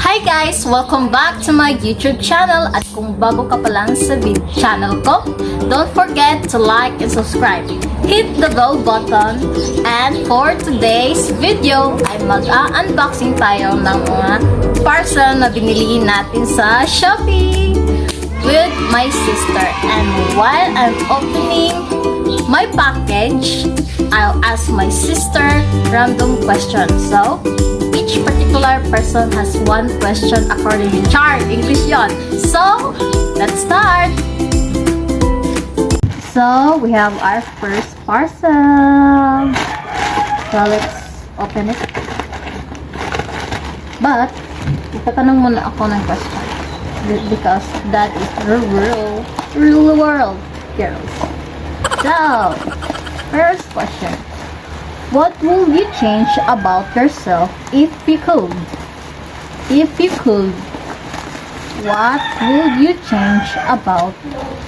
Hi guys! Welcome back to my YouTube channel at kung bago ka pa lang sa channel ko, don't forget to like and subscribe. Hit the bell button and for today's video ay mag-unboxing tayo ng mga parcel na binili natin sa Shopee with my sister. And while I'm opening my package, I'll ask my sister random questions. So, each particular person has one question according to Char. English yon. So, let's start. So, we have our first parcel. So, let's open it. But, itatanong muna ako ng question. Because that is the real world, girls. So, first question. What would you change about yourself if you could? If you could, what would you change about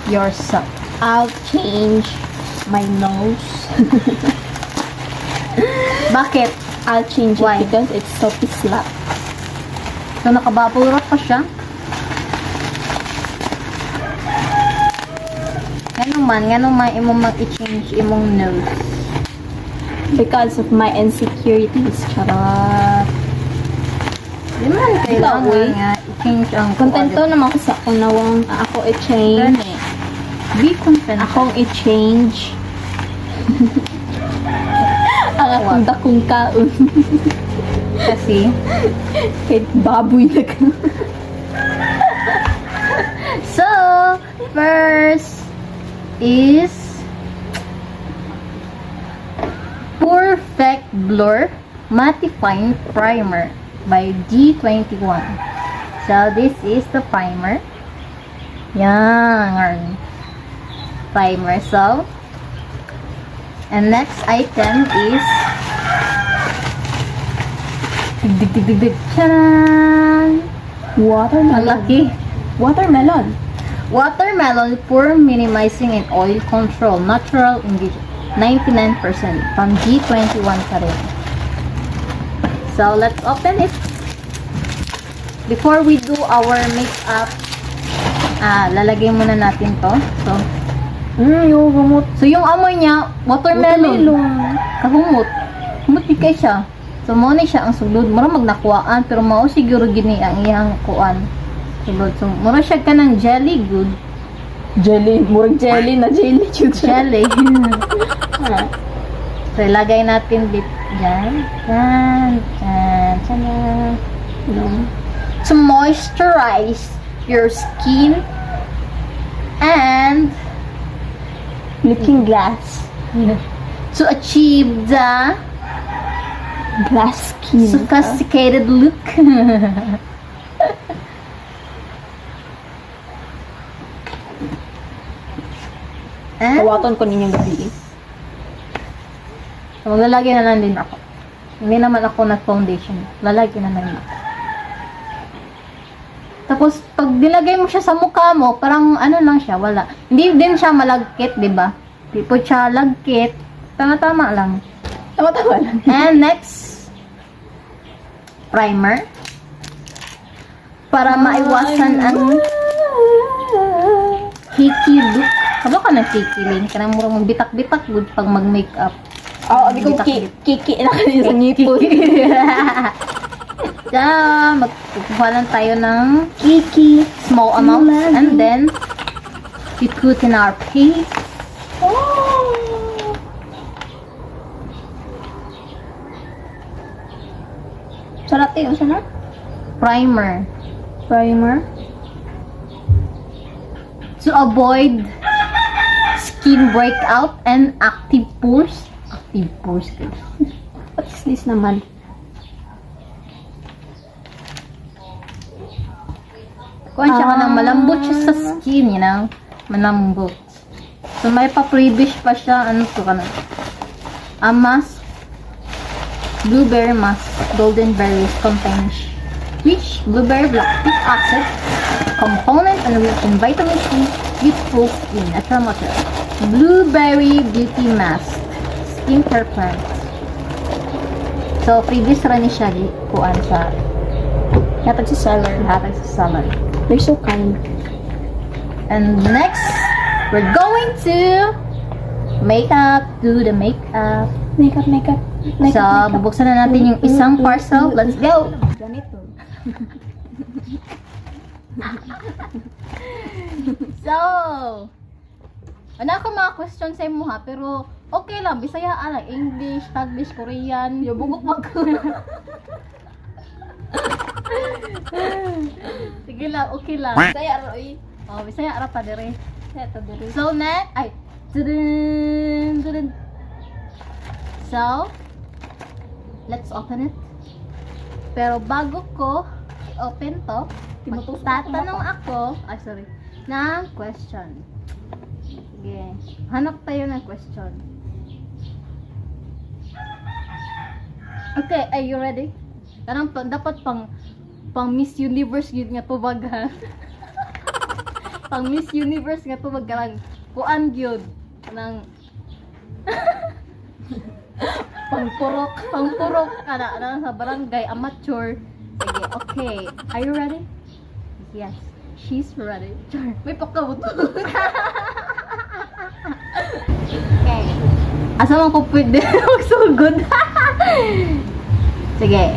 yourself? I'll change my nose. Bakit? I'll change it Why? because it's so slap. So, nakabubble wrap pa siya? Ganun man, imong mag-i-change imong nose. Because of my insecurities. Charot. Di man kailangan Ikaw, nga i-change ang Kontento naman ko sa kunawang ako i-change. Gani. Be content. Akong i-change. Ang akong dakong kaon. Kasi, Kahit baboy na ka. so, first is Perfect Blur Mattifying Primer by G21. So, this is the primer. Yan. Primer. So, and next item is dig. Charan! Ang Watermelon. laki. Watermelon. Watermelon Pure Minimizing and Oil Control Natural Ingredient 99% from G21 pa rin. So, let's open it. Before we do our makeup, lalagay muna natin to. So, Yung humot. so yung amoy niya, watermelon. Kahumot. Humot di kay siya. So, mo ni siya ang sulod. Mura magnakuhaan, pero mao siguro gini ang iyang kuan. Sulod. So, mura siya ka ng jelly good. Jelly. Murag jelly na jelly. Jelly. So, ilagay natin dito. Dyan. To moisturize your skin and Looking glass. to achieve the Glass skin. sophisticated look. And, Kawaton ko ninyong gabi. so, lalagyan na lang din ako. Hindi naman ako nag-foundation. Lalagyan na lang din ako. Tapos, pag nilagay mo siya sa mukha mo, parang ano lang siya, wala. Hindi din siya malagkit, di ba? Di po siya lagkit. Tama-tama lang. Tama-tama lang. And next, primer. Para maiwasan ang hickey look. Kalo ka ng kikiling? Kanang murang bitak-bitak good pag mag-makeup. Oo, di ko kiki na kanina sa ngipon. So, magkukuha lang tayo ng kiki, small amount, and then we put in our face. Sarap yun, sarap. Primer. Primer. To avoid skin breakout and active pores. Active pores. What is this naman? Kuha siya ka ng malambot siya sa skin, you know? Malambot. So, may pa-previous pa siya. Ano to ka na? A mask. Blueberry mask. Golden berries contains rich blueberry lactic acid component and rich in vitamin C, useful in natural material. Blueberry beauty mask. Skincare plants. So, previous ra ni siya kuan sa Hatag si seller. Hatag sa salon. They're so kind. And next, we're going to do the makeup. Makeup. So, bubuksan na natin yung isang parcel. Let's go! Ganito. So, ano ako mga question sa imo ha, pero okay lang, Bisaya lang, English, Taglish, Korean, yabugok mag sige lang, okay lang. Saya, Roy. Oh, Bisaya ra pa dire. Saya, tabiri. So next, ay, tudun. So, let's open it. Pero bago ko i-open to, tatanong ako, ng question. Sige, hanap tayo ng question. Okay, are you ready? Karang dapat pang Miss Universe yun nga tubag ha. Pang Miss Universe nga tubag karang kuan gyud ng pangpurok kana sa barangay amateur. Sige, okay. Are you ready? Yes, she's ready. Char, may pakabuto. Okay. Asa man ko pwede magsugod? Sige.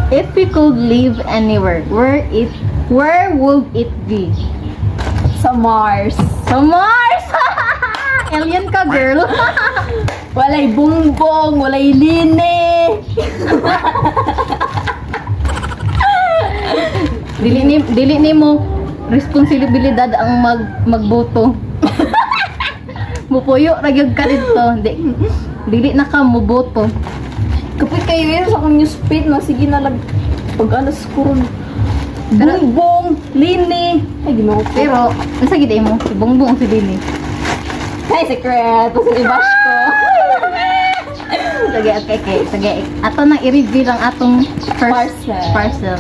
If you could live anywhere, where would it be? Sa Mars. Sa Mars! Alien ka, girl! Walay bungbong, walay line. Dili ni mo responsibilidad ang magboto. Mupuyo ra gyud ka dito. Dili na ka moboto. Kapag kayo yun sa akong newsfeed, sige na lang pag alas kuron. Pero- Bungbong, line. Ay, ginoo ko. Pero unsa gid mo? Si Bongbong si Dili. Ay, secret. Kasi i-bash ko. Sige, okay. Sige, ato nang i-reveal ang atong first parcel.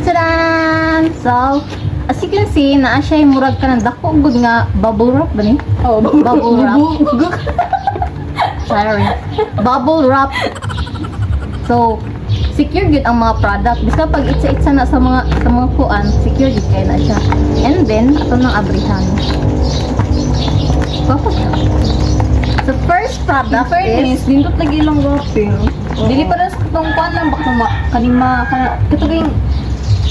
Tadaan! So, as you can see, naa siya yung murag ka ng dako good nga bubble wrap ba ni? Oh, Bubble wrap. Sorry. Bubble wrap. So, secure good ang mga product. Basta pag itsa-itsa na sa mga kuan, secure good kaya na siya. And then, ato nang abrihan. The first product is Nindot lagi lang wapil. Dili pa rin sa katong kuan lang baka kanima katuging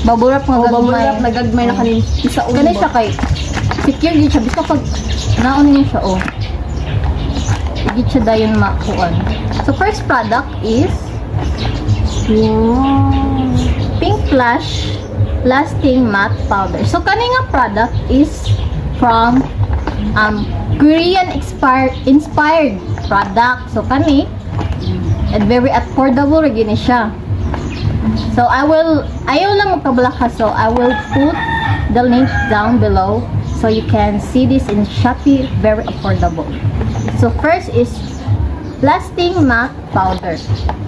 bubble wrap nga bubble gagmay. wrap nagagmay na kanin isa ulo. Kani siya kay secure din siya basta pag naon niyo siya oh. Hindi siya dayon makuan. So first product is Wow. Pink Flash Lasting Matte Powder. So kani nga product is from Korean inspired product. So kani and very affordable rin gini siya. So ayaw lang magpablaka, so I will put the link down below so you can see this in Shopee, very affordable. So first is Lasting Matte Powder.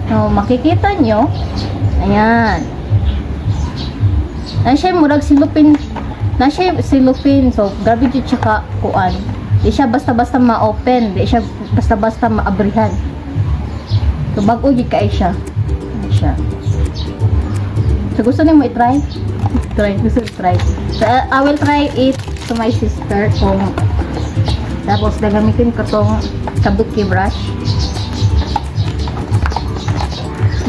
So makikita nyo, ayan. Nasa murag silupin, so grabe dito siya kuan. Di siya basta-basta ma-open, di siya basta-basta maabrihan. So bago di kay siya. Ayan siya. So gusto niyo mo i-try? Gusto i-try. So I will try it to my sister kung tapos gagamitin ko tong kabuki brush.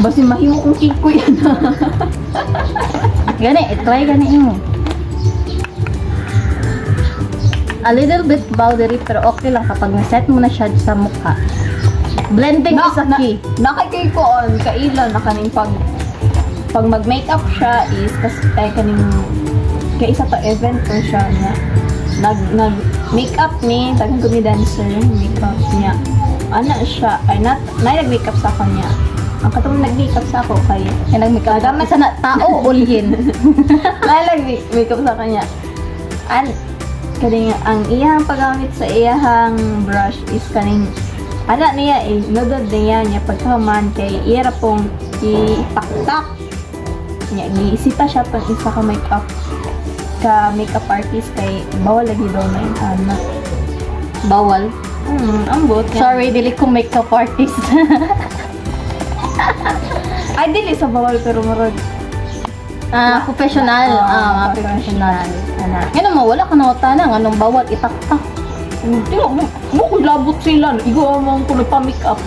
Basi mahiyo kong kiko yan. Gani, i-try gani mo. A little bit powdery pero okay lang kapag na-set mo na siya sa mukha. Blending is a key. Nakikay ko on kailan na kaning pag mag-makeup siya is kasi kaning kay isa to event ko siya niya. Nag makeup ni tagang kami dancer makeup niya. Ana siya ay nag-makeup sa kanya. Ang katong nag-makeup sa ako kay Nag-makeup. Dapat sa tao ulhin. nag-makeup sa kanya. Kaning ang iyang paggamit sa iyang brush is kaning ana niya nodod niya pagkaman kay iya ra pong ipaktak niya giisita siya pang isa ka makeup artist kay bawal lagi daw na yung ana Bawal. ambot niya. Sorry, dili ko makeup artist. Ay, dili sa bawal pero marag. Professional. Professional. Ana. Ngano mo wala ka na utana nganong bawat itaktak. Hindi mo ko labot sila. Igo mo ko nagpa-make up.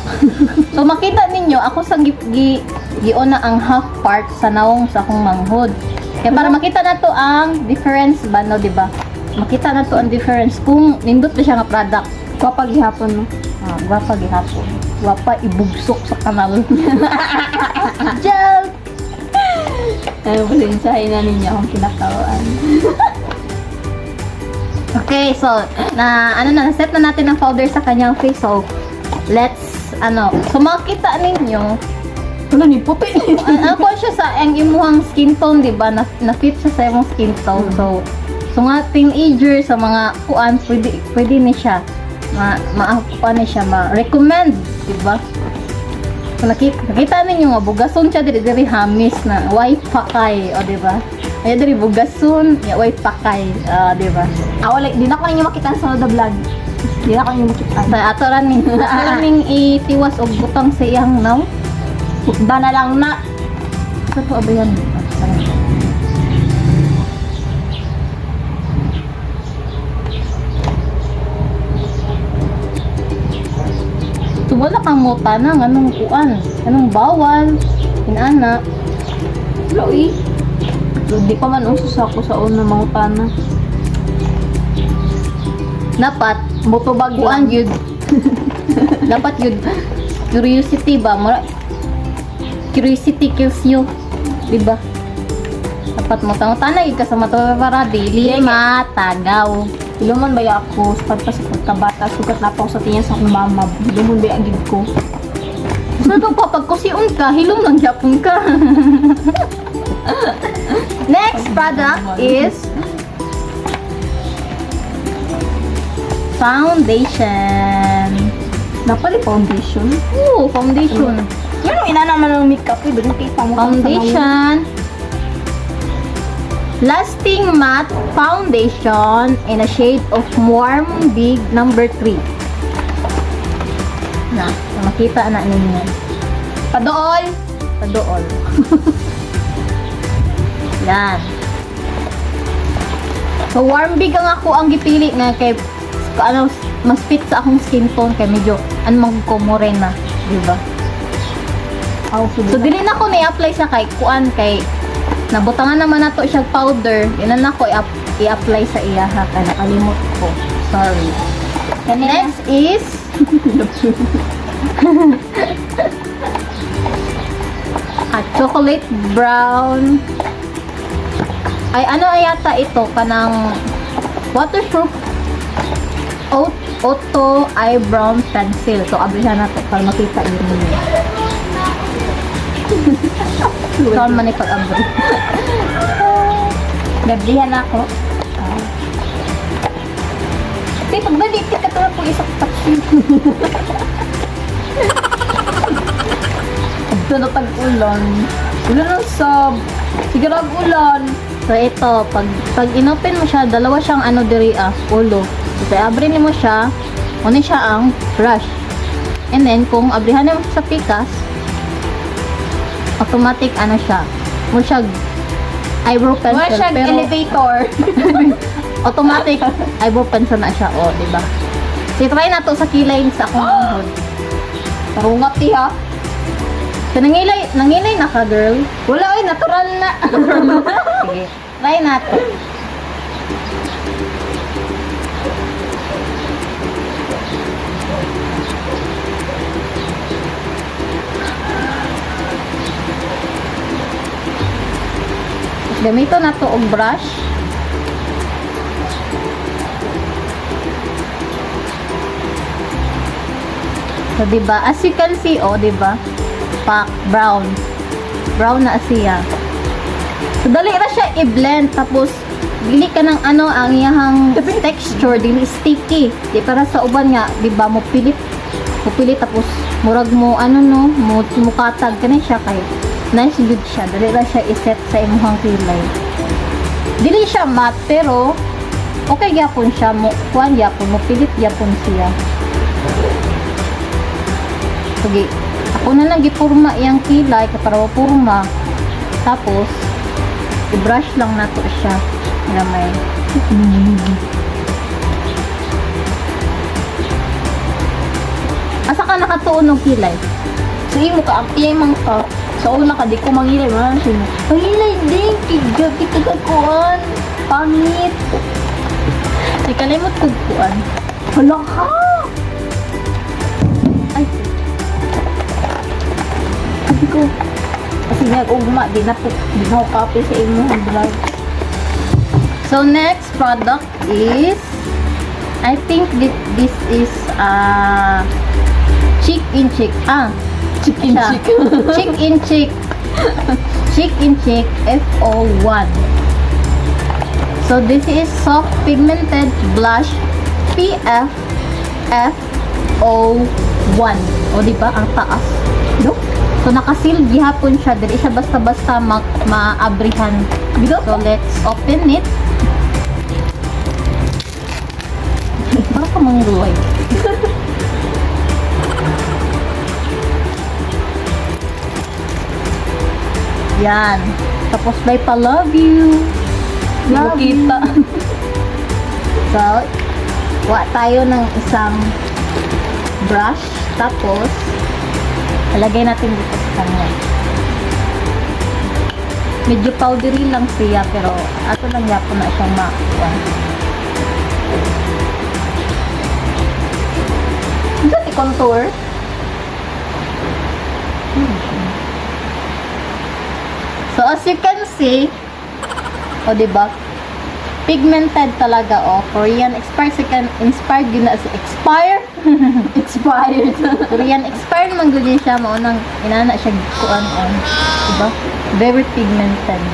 So makita ninyo ako sang gion na ang half part sa naong sa akong manghod. Kaya para makita na to ang difference ba no, di ba? Makita na to ang difference kung nindot na siya nga product. Kapag gihapon mo. Gwapa gihapon. Gwapa ibugsok sa kanal. Gel! Palinsahin na ninyo akong kinakawaan. Okay, so set na natin ang powder sa kanyang face. So let's so makita ninyo Wala ni puti. ako siya sa ang imuhang skin tone, di ba? Na fit siya sa imong skin tone. So nga teenager sa mga kuan pwede ni siya maakuan ni siya ma-recommend, di ba? So, nakita ninyo nga bugason siya diri hamis na white pakay, o di ba? Ay diri bugason, ya white pakay, di ba? Wala, di na ko ninyo makita sa the vlog. Di na ko ninyo makita. Sa ato ning itiwas og butang sa iyang naw. Dana lang na. Sa to abayan. Wala kang mota na anong kuan, anong bawal, inana. Wala, di pa man usos ako sa una mga tana. Dapat Motobag kuan yun. Dapat yun curiosity ba? Curiosity kills you, di ba? Dapat mo tanay ka sa mata para dili matagaw. Iluman ba ako sa pagkabata, sugat na ako sa tingin sa akong mama. Iluman ba agad ko. Sa ito pa, pagkusiun ka, hilom lang yapon ka. Next product is foundation. Napali foundation? Oo, foundation. Yan ang ina naman ng makeup. Doon kita mo. Foundation. Lasting matte foundation in a shade of warm big number 3. Makita na ninyo. Padool! Padool. Yan. So warm big ang ako ang gipili nga kay mas fit sa akong skin tone kay medyo morena, di ba? So dili na ko ni-apply sa kay kuan kay nabutangan naman nato siya powder. Yan na ko i-apply sa iya ha kay nakalimot ko. Sorry. Next is chocolate brown. Ay ano yata ito kanang waterproof auto eyebrow pencil. So ablihan nato para makita niyo. Saan man ipag-abri. Nablihan ako. Kasi pag nalitik ka tulad po isang taksi. Ito na tag-ulan. Ulan ang sab. Sigurag ulan. So ito, pag inopen mo siya, dalawa siyang diri ulo. So abri mo siya, una siya ang brush. And then kung abrihan mo sa pikas, automatic siya. Mo siya eyebrow pencil. Wala siya elevator. Automatic eyebrow pencil na siya, di ba? So try na to sa kilay sa akong manghod. Tarungat ha. So nangilay na ka, girl. Wala natural na. Sige, try na to. Gamito na to og brush. So, diba? As you can see, diba? Pak, brown. Brown na siya. So, dali na siya i-blend. Tapos, dili ka ng ang iyahang texture, dili sticky. Di para sa uban nga, diba? Mo pilit, tapos, murag mo, mukatag ka na siya kay nice good siya. Dali na siya iset sa imuhang kilay. Dili siya matte, pero okay gyapon siya. Kuan gyapon, mo pilit gyapon siya. Sige, ako Una na gipurma iyang kilay para purma. Tapos i-brush lang nato siya. Gamay. Asa ka nakatuon og kilay? Sa imo ka, iyay man ka. Sa una ka, di ko mangilay man. Pangilay din, kiga, kita kakuan. Pangit. Di kalimot kog kuan. Hala ka! Ay, Sabi ko, kasi nag-ugma, di na ako copy sa imo ang vlog. so next product is I think this is chick in chick. Chicken siya. chick. Chick in chick. Chick in chick FO1. So this is soft pigmented blush PF FO1. O di ba ang taas? No? So nakasil gihapon siya, dili siya basta-basta maabrihan. So let's open it. Para ka mangruay. Yan. Tapos may pa love you. Love you. Kita. So, tayo ng isang brush. Tapos, ilagay natin dito sa kanya. Medyo powdery lang siya, pero ato lang yapon na siyang makuha. Ito i-contour. So, as you can see, o diba, pigmented talaga, o. Korean inspired yun na, expired Korean expired man gud siya, maunang inana siya kuan on. Diba? Very pigmented.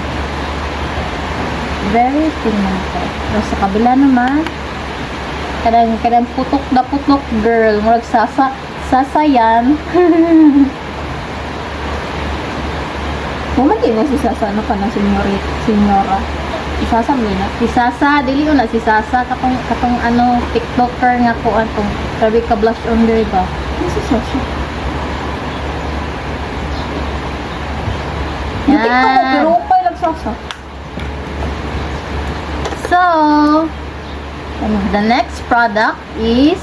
Very pigmented. Pero sa kabila naman, kadang putok na putok, girl. Murag sasayan. Mamati mo si Sasa, ano ka na, senyora. Si Sasa mo na. Si Sasa, dili ko na si Sasa, katong ano, TikToker nga kuan tong grabe ka blush on there ba? Ano si Sasa? Yan. Yung TikTok ko, pero okay lang Sasa. So, the next product is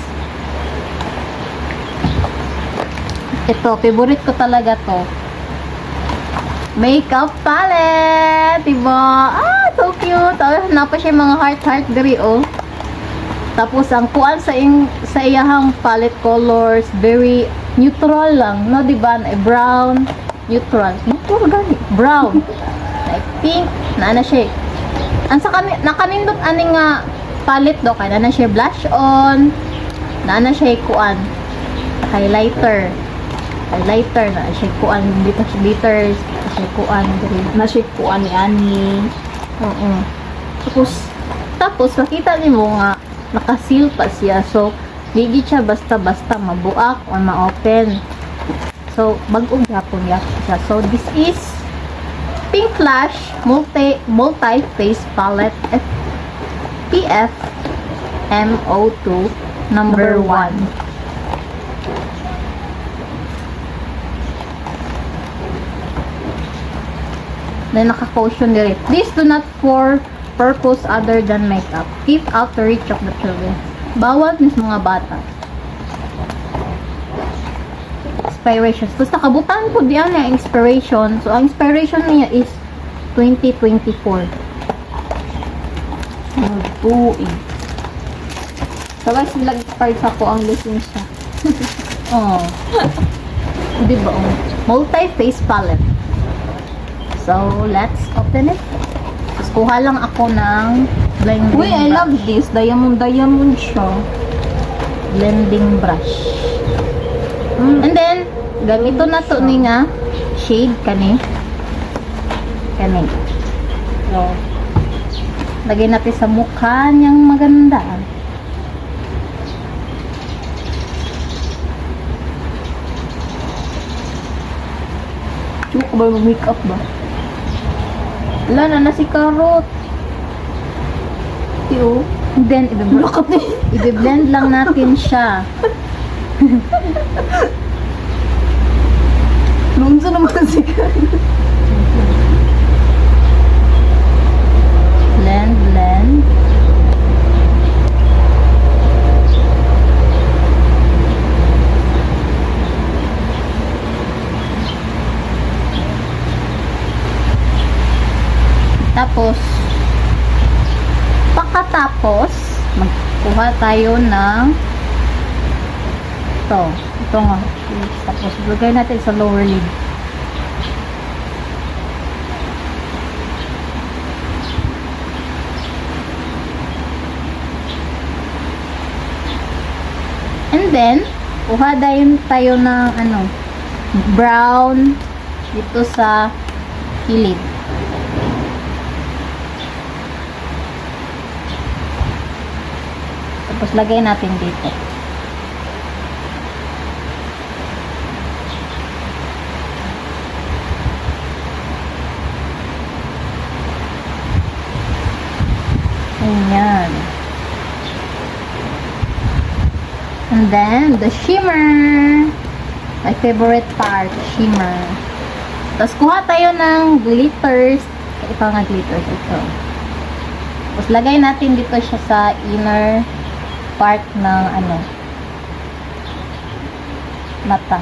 ito, favorite ko talaga to. Makeup palette, diba? So cute. Napa siya mga heart diri, oh. Tapos ang kuan sa iyahang palette colors, very neutral lang, no, diba? Brown, neutral gani, brown, like pink, na siya. Ansa nakanindot ani nga palette do, kay na siya blush on, na siya kuan, highlighter na siya kuan, dito glitters, siya kuan diri. Nasikuan ni Ani. Oo. Tapos makita niyo nga naka-seal pa siya. So, di siya basta-basta mabuak or ma-open. So, bag-ong yapon siya. So, this is Pink Flash Multi-Face Palette PF MO2 number 1. Then naka-caution dire. Please do not for purpose other than makeup. Keep out the reach of the children. Bawal mis mga bata. Inspirations. Tapos nakabutan po diyan ang inspiration. So, ang inspiration niya is 2024. Magbuing. Sabay sila expired sa ko ang lisensya. Oh. Diba? Multi-face palette. So, let's open it. Tapos, kuha lang ako ng blending Uy, I brush. love this. Diamond siya. Blending brush. And then, gamito na to ni nga shade kani. So, lagay natin sa mukha niyang maganda. Chuko ba mag-makeup ba? Wala na si Carrot. Tiyo. And then, i-blend lang natin siya. Lunso naman si Blend, blend. Tapos, pagkatapos, magkuha tayo ng ito nga. Tapos, lagay natin sa lower lid. And then, kuha tayo ng brown dito sa kilid. Tapos lagay natin dito. Ayan. And then, the shimmer. My favorite part, shimmer. Tapos kuha tayo ng glitters. Ito nga glitters, ito. Tapos lagay natin dito siya sa inner part ng mata.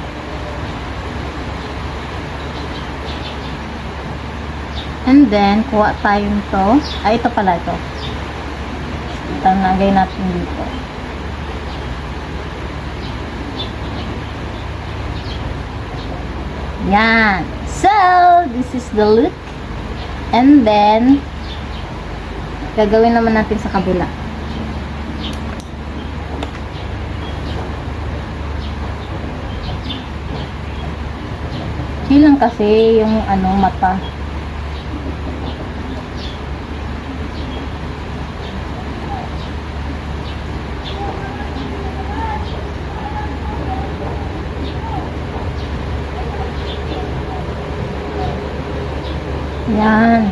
And then, kuha tayo nito. Ito pala ito. Ito, lagay natin dito. Yan. So, this is the look. And then, gagawin naman natin sa kabila. Lang kasi yung mata. Yan.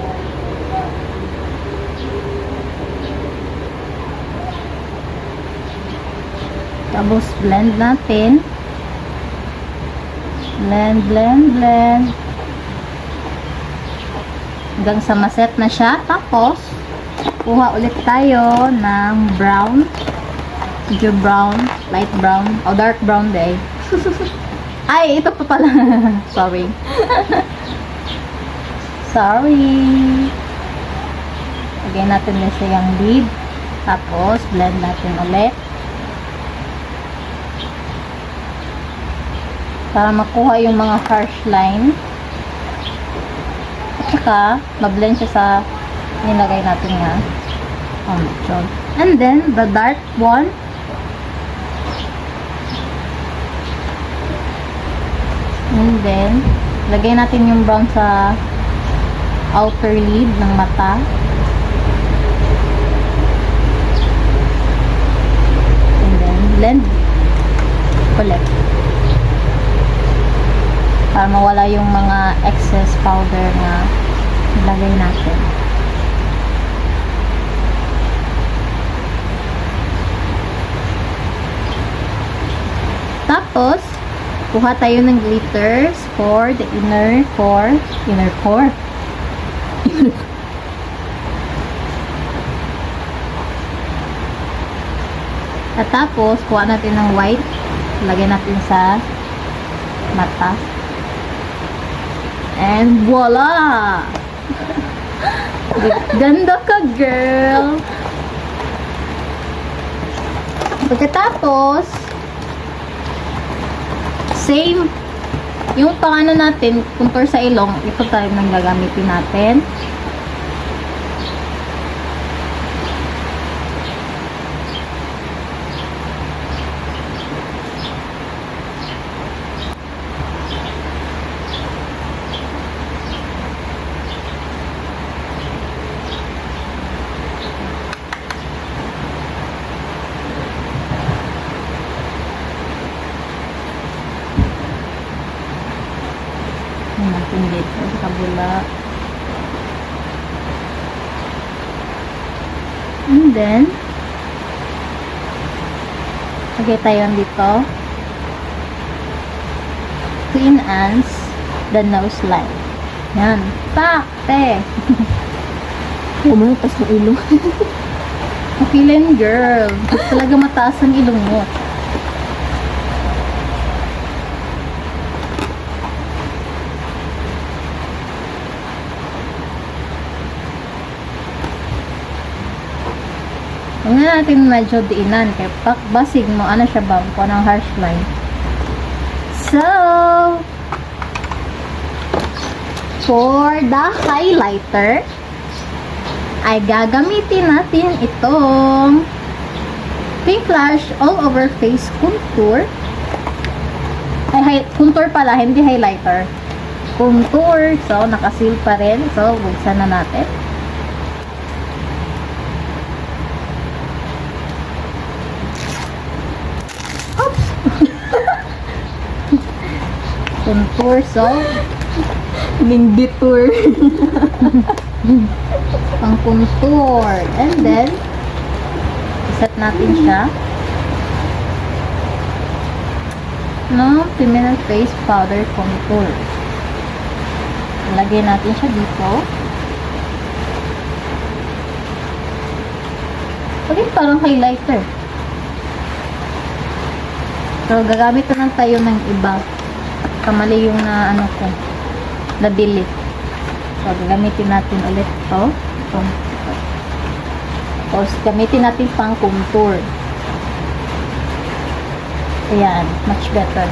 Tapos blend natin. Blend, blend, blend. Hanggang sa maset na siya. Tapos, kuha ulit tayo ng brown. Medyo brown. Light brown. O dark brown day. Ay, ito pa pala. Sorry. Sorry. Lagyan natin na siyang lid. Tapos, blend natin ulit. Para makuha yung mga harsh line. At saka, ma-blend siya sa nilagay natin nga foundation. And then, the dark one. And then, lagay natin yung brown sa outer lid ng mata. And then, blend ulit. Para mawala yung mga excess powder na ilagay natin. Tapos, kuha tayo ng glitters for the inner core. At tapos, kuha natin ng white. Lagay natin sa mata. And voila! Ganda ka, girl! Pagkatapos, same, yung pangano natin, contour sa ilong, ito tayo nang gagamitin natin. Natin dito sa kabila. And then, lagay tayo dito. Clean ants. the nose line. Yan. Pak! Te! Umutas ng ilong. Okay lang, girl. Talaga mataas ang ilong mo. Huwag na natin medyo diinan. Kaya basig mo, ano siya ba? Kung anong harsh line. So, for the highlighter, ay gagamitin natin itong Pink Flash All Over Face Contour. Ay, contour pala, hindi highlighter. Contour. So, nakasil pa rin. So, buksan na natin. Contour, so Nindi tour. ang contour, and then set natin siya no Pimena Face Powder Contour. Lagyan natin siya dito. Okay, parang highlighter. So, gagamit na lang tayo ng iba. Kamali yung na ano ko, na delete. So, gagamitin natin ulit ito. Tapos, gamitin natin pang contour. Ayan, much better.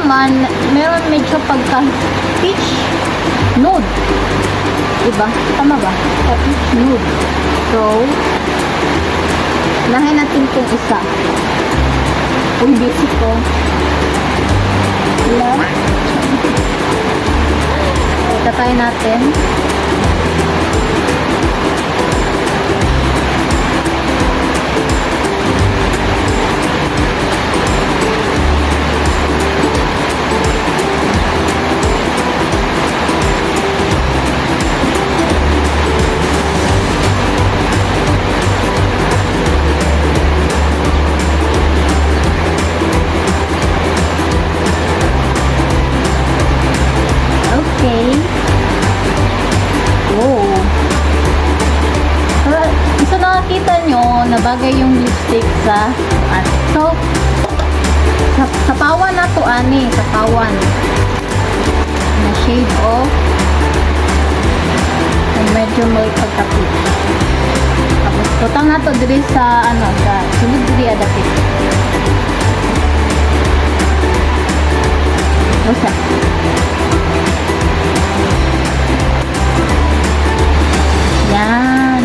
naman, meron medyo pagka peach nude. Diba? Tama ba? Peach nude. So, Unahin natin itong isa. Uy, busy ko. Wala. Tatay natin. Okay. Oh. So nakakita nyo na bagay yung lipstick sa at so sa pawan na to ani, sa pawan na shade of ay medyo may pagkapit. Tapos tutang na to diri sa ano sa sulod diri adapit. Osa. Yan.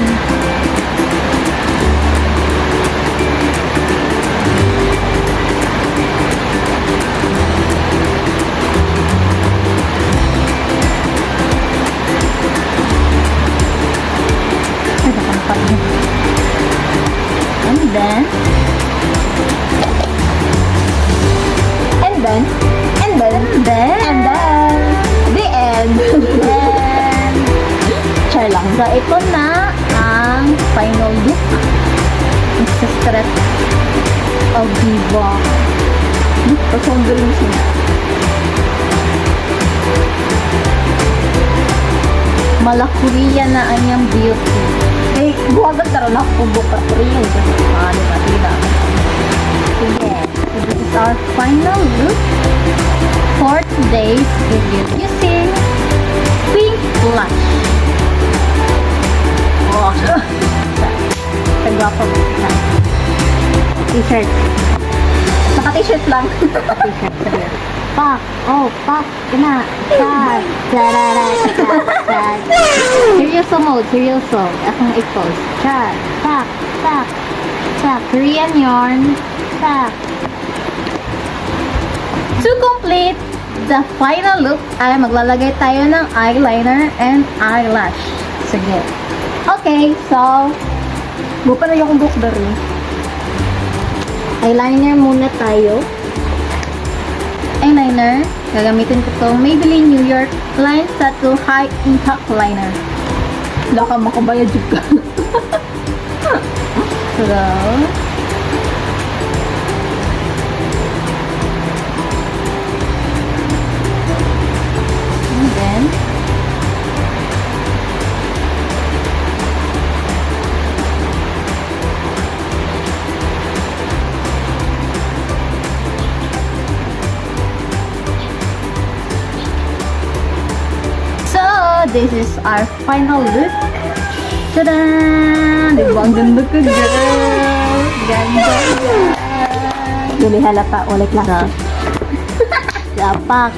Ay, nakampat niya. And then, And then, the end. and Char lang. so ito na ang final look. It's a secret of Diva. Pasondering siya. Malakuriya na anyang beauty. Eh, buwagan karon ako buka Korean kasi Ano ba tila? Sige. So this is our final look for today's review using pink blush. Oh, kagwapo mo siya. T-shirt. naka-t-shirt lang. T-shirt. Sige. Pak. Oh, pak. Kena. Pak. Charara. Char. Seryoso mode. Seryoso. Akong i-post. Char. Pak. Pak. Pak. Korean yarn. Pak. To complete the final look ay maglalagay tayo ng eyeliner and eyelash. Sige. Okay, so Buka na yung book dari. eyeliner muna tayo. Eyeliner, gagamitin ko itong Maybelline New York Line Tattoo High Impact Liner. Wala ka makabayad juga. So, and then, so, this is our final look. Tada! Diba ang ganda ko, girl? Ganda. Dili halata ulit So, lang. pak.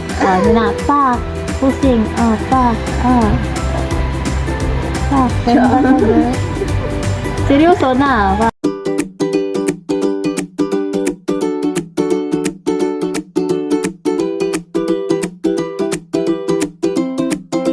Yun na, pak. Pusing. Pak. Pak. Ganda na, girl. Seryoso na, pak.